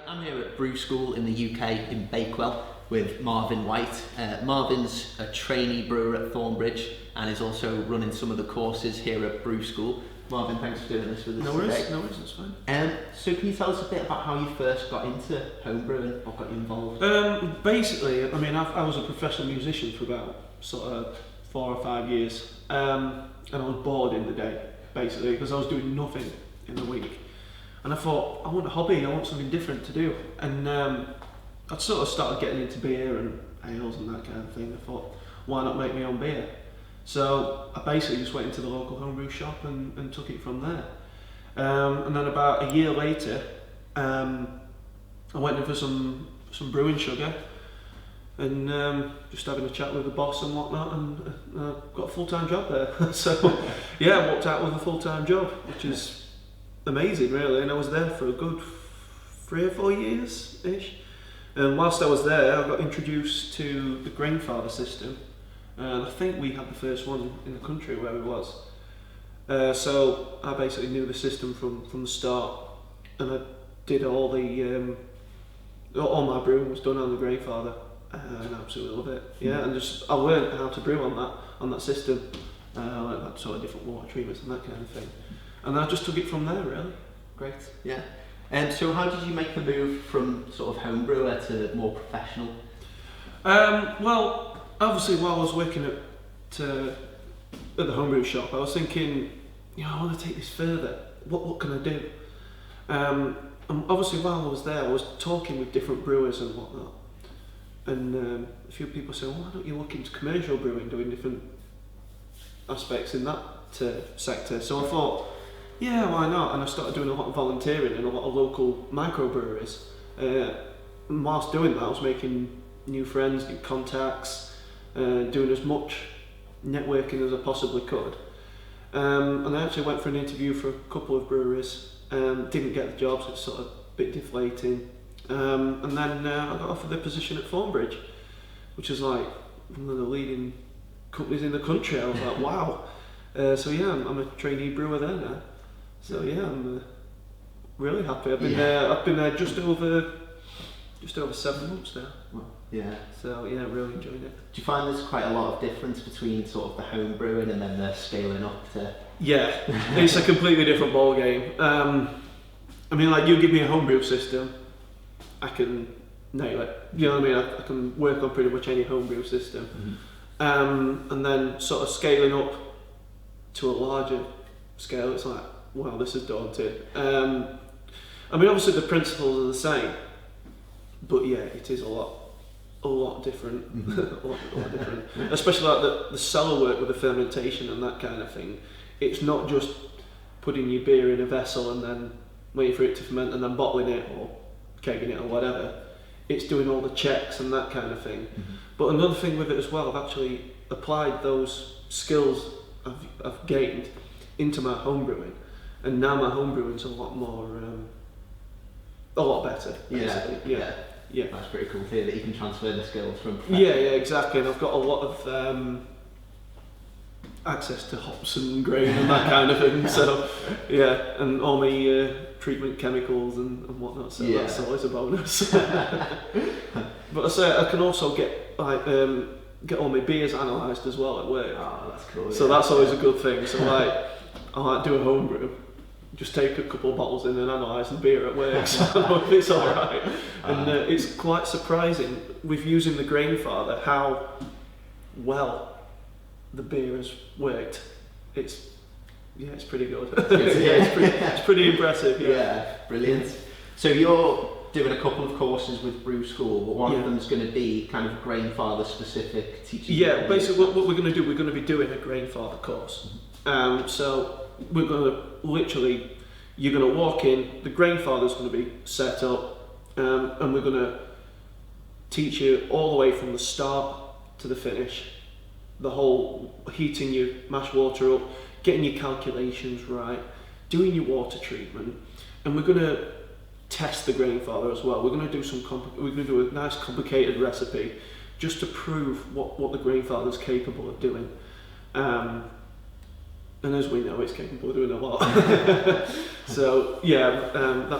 I'm here at Brew-School in the UK in Bakewell with Marvyn White. Marvyn's a trainee brewer at Thornbridge and is also running some of the courses here at Brew-School. Marvyn, thanks for doing this with us today. No worries, that's fine. So can you tell us a bit about how you first got into homebrewing, what got you involved? Basically, I mean, I was a professional musician for about sort of 4 or 5 years, and I was bored in the day, basically, because I was doing nothing in the week. And I thought, I want a hobby, I want something different to do. And I'd sort of started getting into beer and ales and that kind of thing. I thought, why not make my own beer? So I basically just went into the local homebrew shop and took it from there. And then about a year later, I went in for some brewing sugar and just having a chat with the boss and whatnot, and got a full-time job there. So yeah, I walked out with a full-time job, which is amazing really, and I was there for a good 3 or 4 years-ish. And whilst I was there, I got introduced to the Grainfather system, and I think we had the first one in the country where it was. So I basically knew the system from the start, and I did all my brewing was done on the Grainfather, and I absolutely love it. Yeah, and I learned how to brew on that system. I learned about sort of different water treatments and that kind of thing. And I just took it from there, really. Great, yeah. And so how did you make the move from sort of home brewer to more professional? Well, obviously while I was working at the homebrew shop, I was thinking, I want to take this further. What can I do? And obviously while I was there, I was talking with different brewers and whatnot. And a few people said, well, why don't you look into commercial brewing, doing different aspects in that sector? So I thought, yeah, why not? And I started doing a lot of volunteering in a lot of local microbreweries. And whilst doing that, I was making new friends, new contacts, doing as much networking as I possibly could. And I actually went for an interview for a couple of breweries, didn't get the jobs, so it's sort of a bit deflating. And then I got offered the position at Thornbridge, which is like one of the leading companies in the country. I was like, wow. So yeah, I'm a trainee brewer there now. So yeah, I'm really happy. I've been there just over 7 months now. Well, yeah. So yeah, really enjoying it. Do you find there's quite a lot of difference between sort of the home brewing and then the scaling up to? Yeah, it's a completely different ball game. I mean, like, you give me a homebrew system, I can nail it. You know what I mean? I can work on pretty much any homebrew system. Mm-hmm. And then sort of scaling up to a larger scale, it's like, wow, this is daunting. I mean, obviously the principles are the same, but yeah, it is a lot different. Mm-hmm. a lot different. Especially like the cellar work with the fermentation and that kind of thing. It's not just putting your beer in a vessel and then waiting for it to ferment and then bottling it or kegging it or whatever. It's doing all the checks and that kind of thing. Mm-hmm. But another thing with it as well, I've actually applied those skills I've gained into my homebrewing, and now my homebrewing's a lot better. Basically. Yeah. That's pretty cool to hear that you can transfer the skills from. Yeah, exactly. And I've got a lot of access to hops and grain and that kind of thing. So yeah, and all my treatment chemicals and whatnot. So that's always a bonus. But I say I can also get all my beers analysed as well at work. Oh, that's cool. So that's always a good thing. So I do a homebrew, just take a couple of bottles in and analyse the beer at work, so it's alright. And it's quite surprising with using the Grainfather how well the beer has worked. It's pretty good. It's pretty impressive. Yeah, brilliant. So you're doing a couple of courses with Brew-School, but one of them's going to be kind of Grainfather specific teaching. Yeah, basically what we're going to do, we're going to be doing a Grainfather course. So we're going to you're going to walk in, the Grainfather's going to be set up, and we're going to teach you all the way from the start to the finish, the whole heating your mash water up, getting your calculations right, doing your water treatment, and we're going to test the Grainfather as well. We're going to do a nice complicated recipe just to prove what the Grainfather's capable of doing. and as we know, it's capable of doing a lot. So yeah,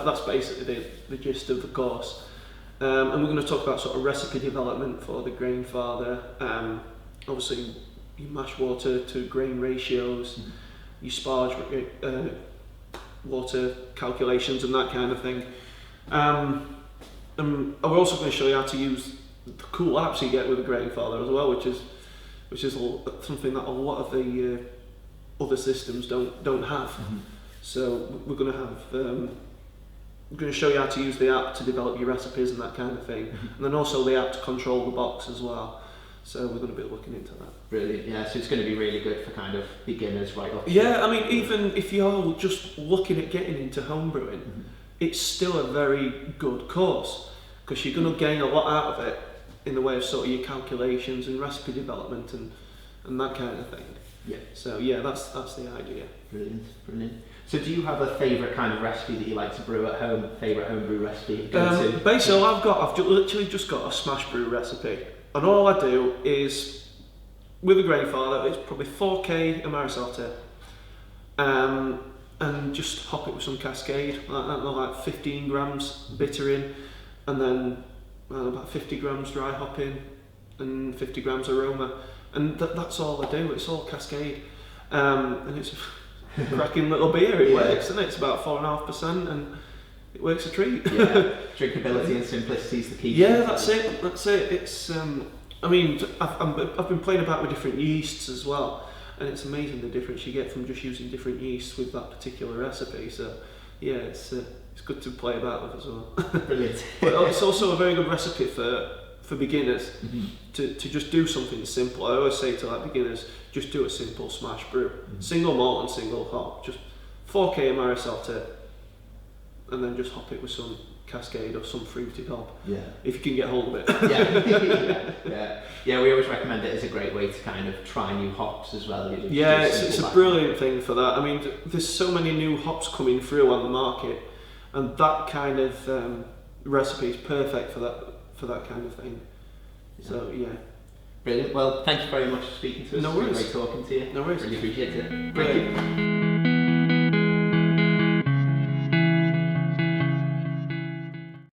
that's basically the gist of the course. And we're going to talk about sort of recipe development for the Grainfather. Obviously, your mash water to grain ratios, your sparge water calculations, and that kind of thing. And we're also going to show you how to use the cool apps you get with the Grainfather as well, which is something that a lot of the other systems don't have. So we're going to have. We're going to show you how to use the app to develop your recipes and that kind of thing, and then also the app to control the box as well. So we're going to be looking into that. Brilliant, yeah. So it's going to be really good for kind of beginners right up. Yeah, I mean, even if you're just looking at getting into homebrewing, it's still a very good course because you're going to gain a lot out of it in the way of sort of your calculations and recipe development and that kind of thing. Yeah. So yeah, that's the idea. Brilliant, brilliant. So do you have a favourite kind of recipe that you like to brew at home? Favourite homebrew recipe? Basically, I've literally just got a smash brew recipe, and all I do is with a Grainfather, it's probably 4k Amarisal, and just hop it with some Cascade, like 15 grams bitter in, and then about 50 grams dry hop in, and 50 grams aroma, and that's all I do. It's all Cascade, and it's cracking little beer. It works, and it's about 4.5%, and it works a treat. Yeah, drinkability and simplicity is the key. Yeah, that's it. It's I mean, I've been playing about with different yeasts as well, and it's amazing the difference you get from just using different yeasts with that particular recipe. So yeah, it's good to play about with as well. Brilliant. But it's also a very good recipe for beginners to just do something simple. I always say to like beginners, just do a simple smash brew, single malt and single hop, just 4k Amarisal, and then just hop it with some Cascade or some fruited hop. Yeah. If you can get hold of it. Yeah. We always recommend it as a great way to kind of try new hops as well. Yeah, it's a brilliant thing for that. I mean, there's so many new hops coming through on the market, and that kind of recipe is perfect for that kind of thing. So yeah. Brilliant. Well, thank you very much for speaking to us. No worries. It's been great talking to you. No worries. Really appreciate it. Brilliant.